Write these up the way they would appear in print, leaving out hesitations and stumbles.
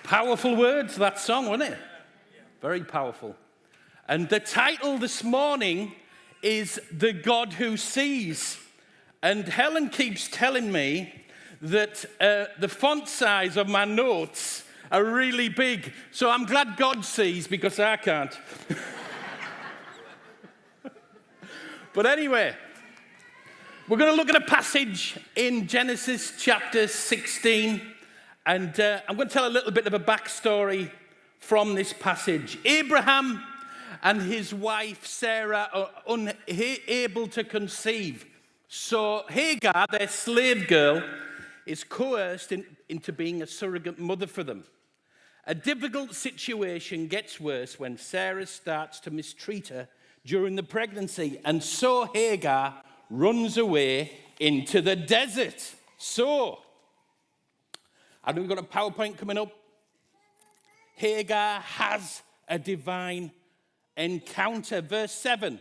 Powerful words, that song, wasn't it? Very powerful. And the title this morning is The God Who Sees. And Helen keeps telling me that the font size of my notes are really big. So I'm glad God sees because I can't. But anyway, we're going to look at a passage in Genesis chapter 16. And I'm going to tell a little bit of a backstory from this passage. Abraham and his wife Sarah are unable to conceive. So Hagar, their slave girl, is coerced into being a surrogate mother for them. A difficult situation gets worse when Sarah starts to mistreat her during the pregnancy. And so Hagar runs away into the desert. So, I know we've got a PowerPoint coming up. Hagar has a divine encounter. Verse 7.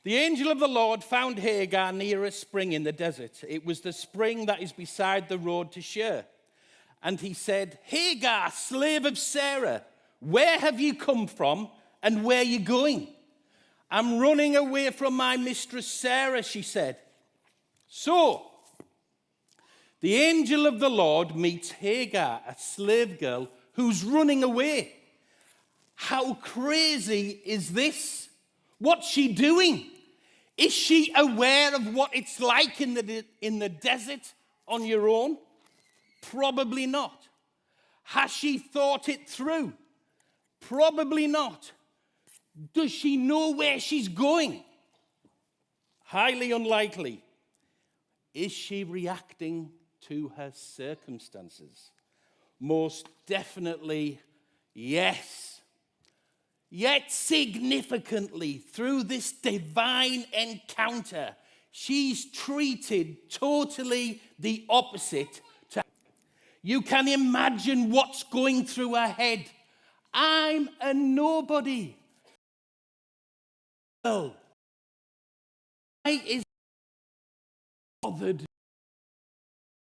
The angel of the Lord found Hagar near a spring in the desert. It was the spring that is beside the road to Shur. And he said, Hagar, slave of Sarah, where have you come from and where are you going? I'm running away from my mistress Sarah, she said. So, the angel of the Lord meets Hagar, a slave girl who's running away. How crazy is this? What's she doing? Is she aware of what it's like in the desert on your own? Probably not. Has she thought it through? Probably not. Does she know where she's going? Highly unlikely. Is she reacting to her circumstances? Most definitely, yes. Yet significantly, through this divine encounter, she's treated totally the opposite. You can imagine what's going through her head. I'm a nobody. Well, why is bothered?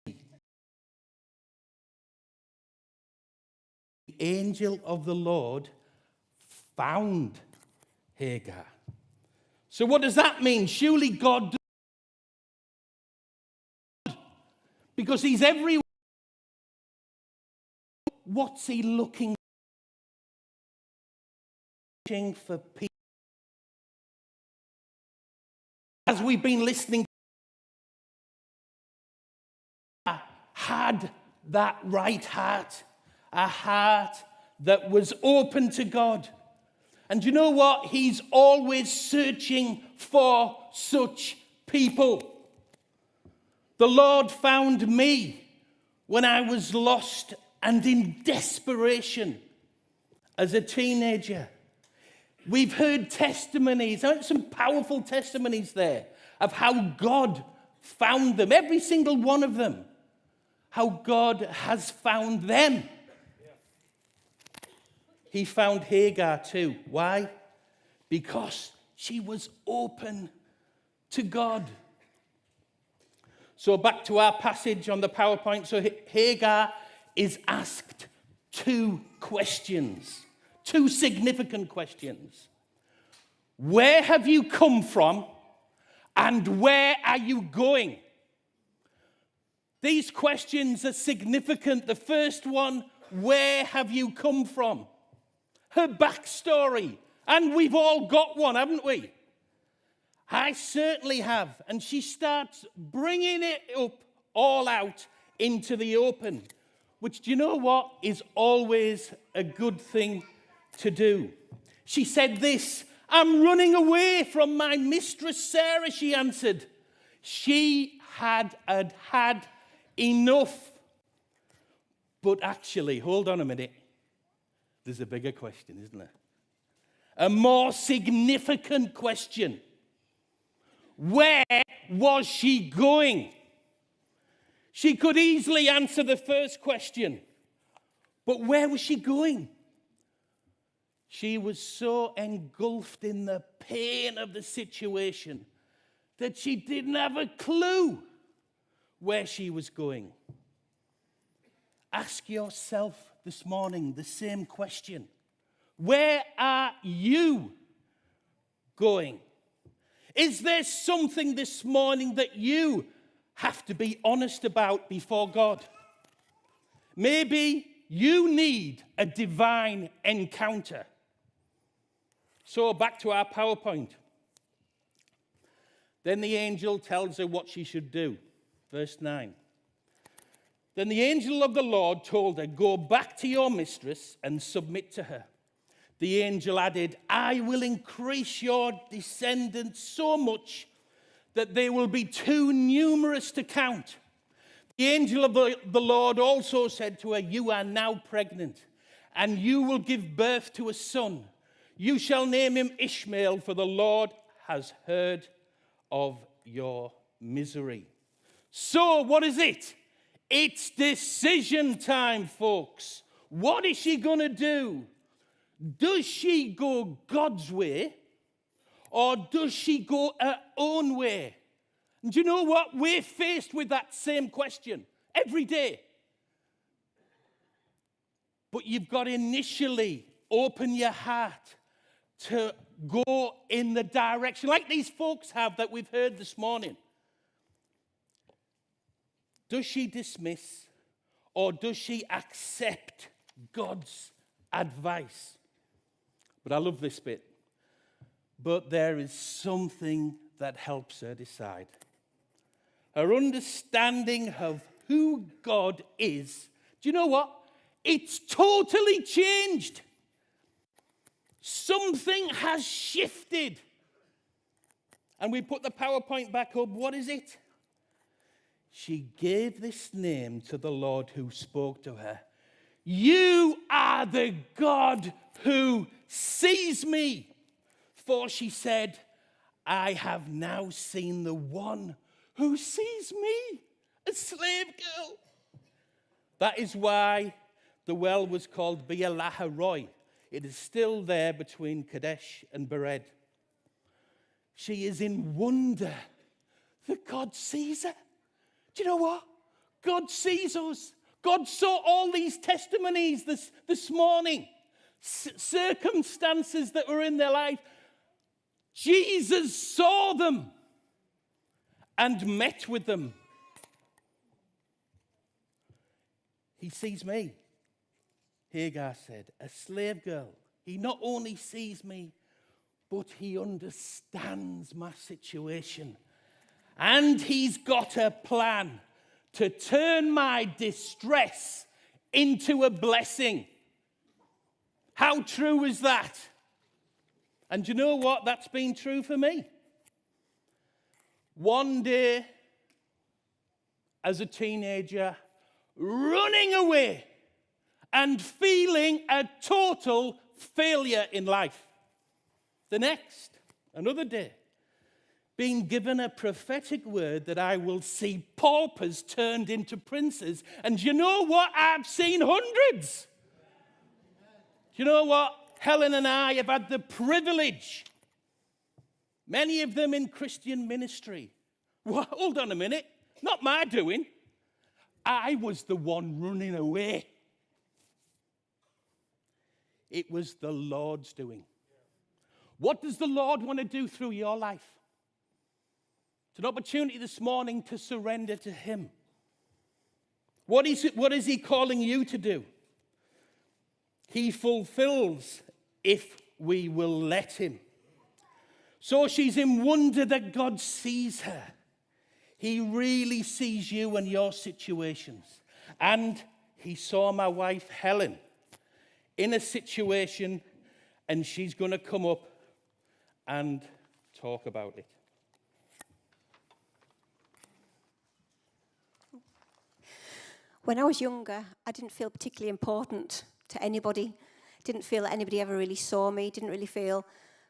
The angel of the Lord found Hagar. So what does that mean? Surely God does. Because he's everywhere. What's he looking for people? As we've been listening, had that right heart, a heart that was open to God. And you know what? He's always searching for such people. The Lord found me when I was lost and in desperation as a teenager. We've heard testimonies, some powerful testimonies there of how God found them, every single one of them, how God has found them. He found Hagar too. Why? Because she was open to God. So back to our passage on the PowerPoint. So Hagar is asked two questions, two significant questions. Where have you come from and where are you going? These questions are significant. The first one, where have you come from? Her backstory. And we've all got one, haven't we? I certainly have. And she starts bringing it up all out into the open, which, do you know what, is always a good thing to do. She said this, I'm running away from my mistress Sarah, she answered. She had enough. But actually, hold on a minute. There's a bigger question, isn't there? A more significant question. Where was she going? She could easily answer the first question. But where was she going? She was so engulfed in the pain of the situation that she didn't have a clue where she was going. Ask yourself this morning the same question. Where are you going? Is there something this morning that you have to be honest about before God? Maybe you need a divine encounter. So back to our PowerPoint. Then the angel tells her what she should do. Verse 9. Then the angel of the Lord told her, go back to your mistress and submit to her. The angel added, I will increase your descendants so much that they will be too numerous to count. The angel of the Lord also said to her, you are now pregnant, and you will give birth to a son. You shall name him Ishmael, for the Lord has heard of your misery. So, what is it? It's decision time, folks. What is she going to do? Does she go God's way, or does she go her own way? And do you know what? We're faced with that same question every day. But you've got to initially open your heart to go in the direction, like these folks have that we've heard this morning. Does she dismiss, or does she accept God's advice? But I love this bit. But there is something that helps her decide. Her understanding of who God is, do you know what? It's totally changed. Something has shifted. And we put the PowerPoint back up. What is it? She gave this name to the Lord who spoke to her. You are the God who sees me. For she said, I have now seen the one who sees me, a slave girl. That is why the well was called Beer-lahai-roi. It is still there between Kadesh and Bered. She is in wonder that God sees her. Do you know what? God sees us. God saw all these testimonies this morning. Circumstances that were in their life. Jesus saw them and met with them. He sees me, Hagar said, a slave girl. He not only sees me, but he understands my situation. And he's got a plan to turn my distress into a blessing. How true is that? And you know what? That's been true for me. One day, as a teenager, running away and feeling a total failure in life. The next, another day, being given a prophetic word that I will see paupers turned into princes. And you know what? I've seen hundreds. You know what? Helen and I have had the privilege, many of them in Christian ministry. Well, hold on a minute. Not my doing. I was the one running away. It was the Lord's doing. What does the Lord want to do through your life? It's an opportunity this morning to surrender to Him. What is He calling you to do? He fulfills if we will let Him. So she's in wonder that God sees her. He really sees you and your situations. And He saw my wife, Helen, in a situation, and she's going to come up and talk about it. When I was younger, I didn't feel particularly important to anybody. Didn't feel that anybody ever really saw me. Didn't really feel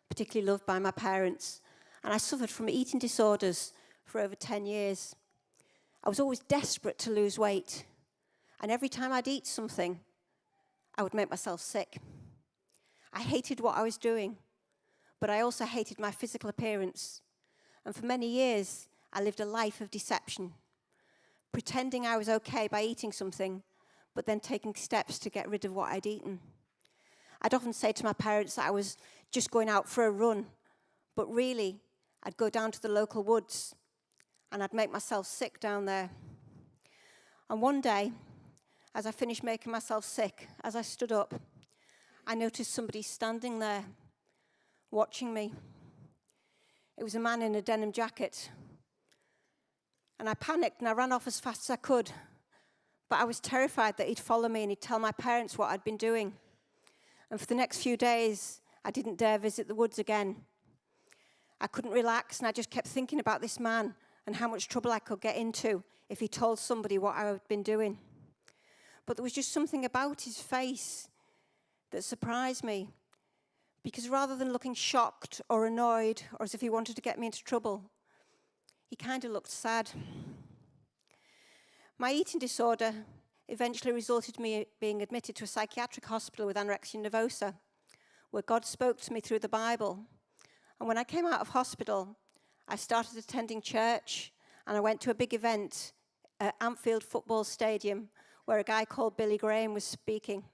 particularly loved by my parents. And I suffered from eating disorders for over 10 years. I was always desperate to lose weight. And every time I'd eat something, I would make myself sick. I hated what I was doing, but I also hated my physical appearance. And for many years, I lived a life of deception, pretending I was okay by eating something, but then taking steps to get rid of what I'd eaten. I'd often say to my parents that I was just going out for a run, but really, I'd go down to the local woods and I'd make myself sick down there. And one day, as I finished making myself sick, as I stood up, I noticed somebody standing there watching me. It was a man in a denim jacket. And I panicked and I ran off as fast as I could. But I was terrified that he'd follow me and he'd tell my parents what I'd been doing. And for the next few days, I didn't dare visit the woods again. I couldn't relax, and I just kept thinking about this man and how much trouble I could get into if he told somebody what I had been doing. But there was just something about his face that surprised me, because rather than looking shocked or annoyed or as if he wanted to get me into trouble, he kind of looked sad. My eating disorder eventually resulted in me being admitted to a psychiatric hospital with anorexia nervosa, where God spoke to me through the Bible. And when I came out of hospital, I started attending church, and I went to a big event at Anfield Football Stadium where a guy called Billy Graham was speaking.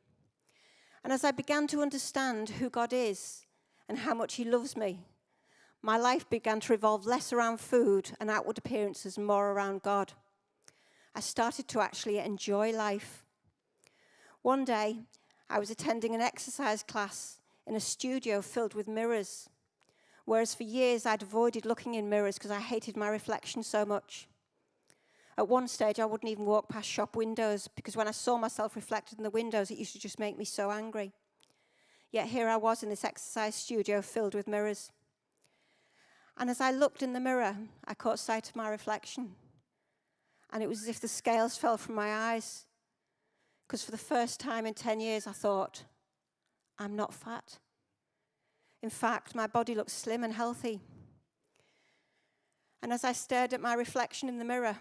And as I began to understand who God is and how much he loves me, my life began to revolve less around food and outward appearances and more around God. I started to actually enjoy life. One day, I was attending an exercise class in a studio filled with mirrors, whereas for years I'd avoided looking in mirrors because I hated my reflection so much. At one stage, I wouldn't even walk past shop windows because when I saw myself reflected in the windows, it used to just make me so angry. Yet here I was in this exercise studio filled with mirrors. And as I looked in the mirror, I caught sight of my reflection. And it was as if the scales fell from my eyes. Because for the first time in 10 years, I thought, I'm not fat. In fact, my body looks slim and healthy. And as I stared at my reflection in the mirror,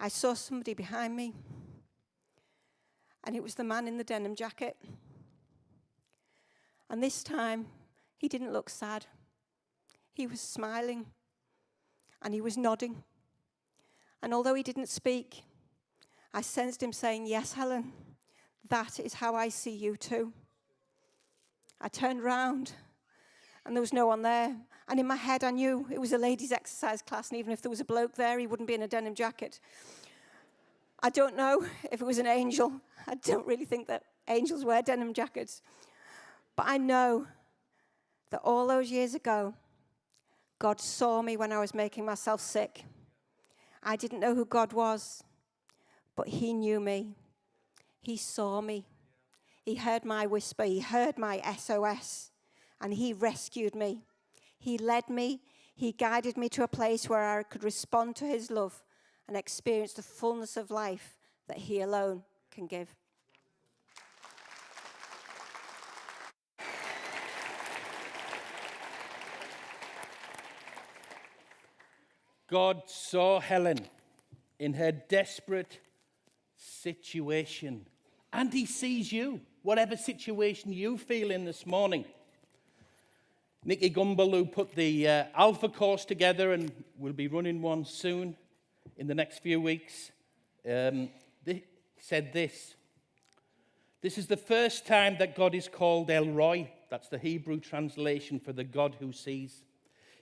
I saw somebody behind me. And it was the man in the denim jacket. And this time, he didn't look sad. He was smiling. And he was nodding. And although he didn't speak, I sensed him saying, "Yes, Helen, that is how I see you too." I turned round, and there was no one there. And in my head, I knew it was a ladies' exercise class, and even if there was a bloke there, he wouldn't be in a denim jacket. I don't know if it was an angel. I don't really think that angels wear denim jackets. But I know that all those years ago, God saw me when I was making myself sick. I didn't know who God was, but he knew me. He saw me. He heard my whisper. He heard my SOS, and he rescued me. He led me. He guided me to a place where I could respond to his love and experience the fullness of life that he alone can give. God saw Helen in her desperate situation, and he sees you, whatever situation you feel in this morning. Nicky Gumbaloo put the Alpha course together, and we'll be running one soon in the next few weeks. He said this: "This is the first time that God is called El Roi." That's the Hebrew translation for the God who sees.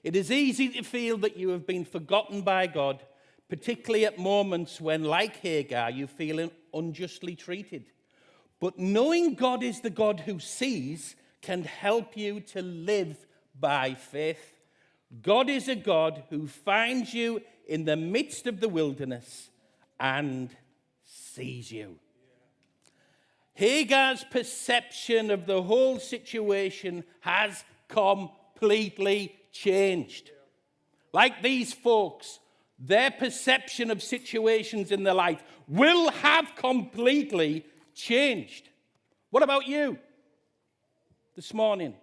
It is easy to feel that you have been forgotten by God, particularly at moments when, like Hagar, you feel unjustly treated. But knowing God is the God who sees can help you to live by faith. God is a God who finds you in the midst of the wilderness and sees you. Hagar's perception of the whole situation has completely changed. Like these folks, their perception of situations in their life will have completely changed. What about you this morning?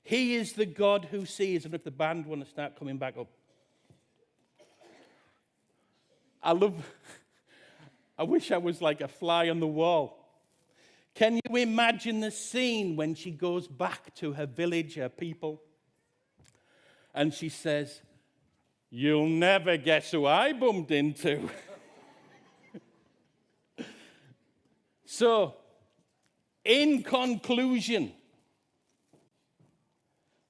He is the God who sees. And if the band want to start coming back up. I wish I was like a fly on the wall. Can you imagine the scene when she goes back to her village, her people, and she says, "You'll never guess who I bumped into." So, in conclusion,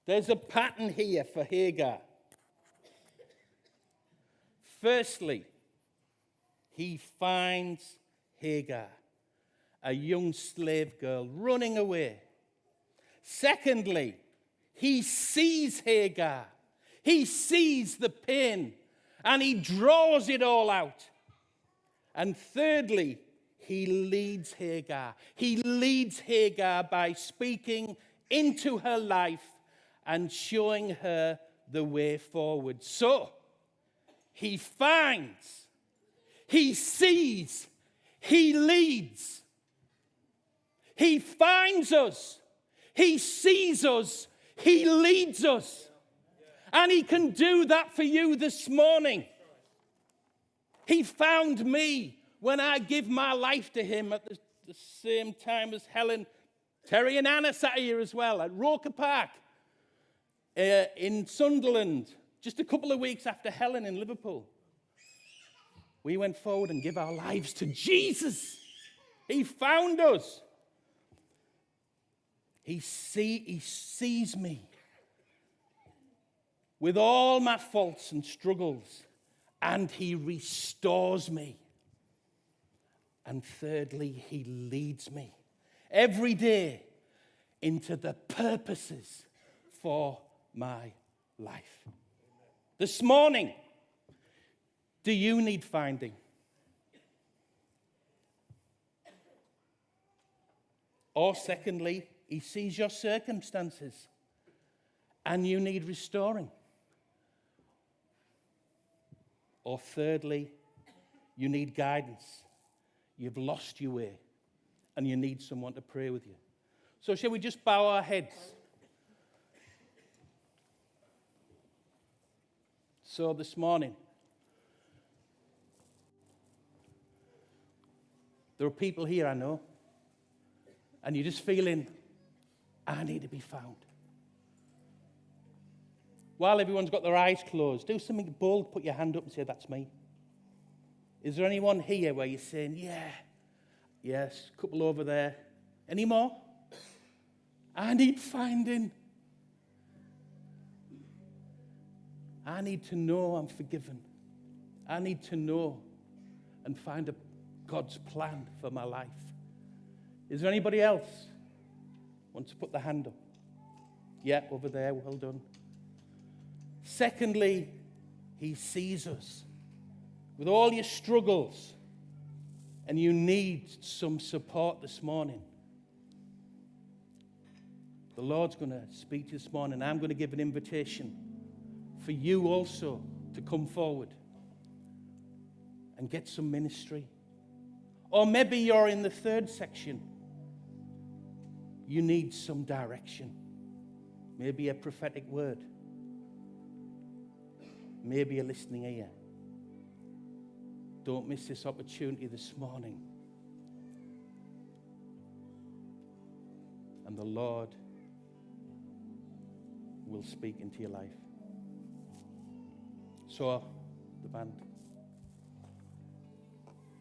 there's a pattern here for Hagar. Firstly, he finds Hagar, a young slave girl, running away. Secondly, he sees Hagar. He sees the pain, and he draws it all out. And thirdly, he leads Hagar. He leads Hagar by speaking into her life and showing her the way forward. So, he finds, he sees, he leads. He finds us, he sees us, he leads us. And he can do that for you this morning. He found me when I give my life to him at the same time as Helen. Terry and Anna sat here as well at Roker Park in Sunderland, just a couple of weeks after Helen in Liverpool. We went forward and give our lives to Jesus. He found us. He sees me with all my faults and struggles, and he restores me. And thirdly, he leads me every day into the purposes for my life. This morning, do you need finding? Or secondly, he sees your circumstances and you need restoring. Or thirdly, you need guidance. You've lost your way and you need someone to pray with you. So shall we just bow our heads? So this morning, there are people here I know, and you're just feeling, I need to be found. While everyone's got their eyes closed, do something bold, put your hand up and say, that's me. Is there anyone here where you're saying, yeah, yes, a couple over there. Any more? I need finding. I need to know I'm forgiven. I need to know and find God's plan for my life. Is there anybody else want to put their hand up? Yeah, over there, well done. Secondly, he sees us with all your struggles, and you need some support this morning. The Lord's going to speak to you this morning. I'm going to give an invitation for you also to come forward and get some ministry. Or maybe you're in the third section. You need some direction. Maybe a prophetic word. Maybe a listening ear. Don't miss this opportunity this morning. And the Lord will speak into your life. So, the band.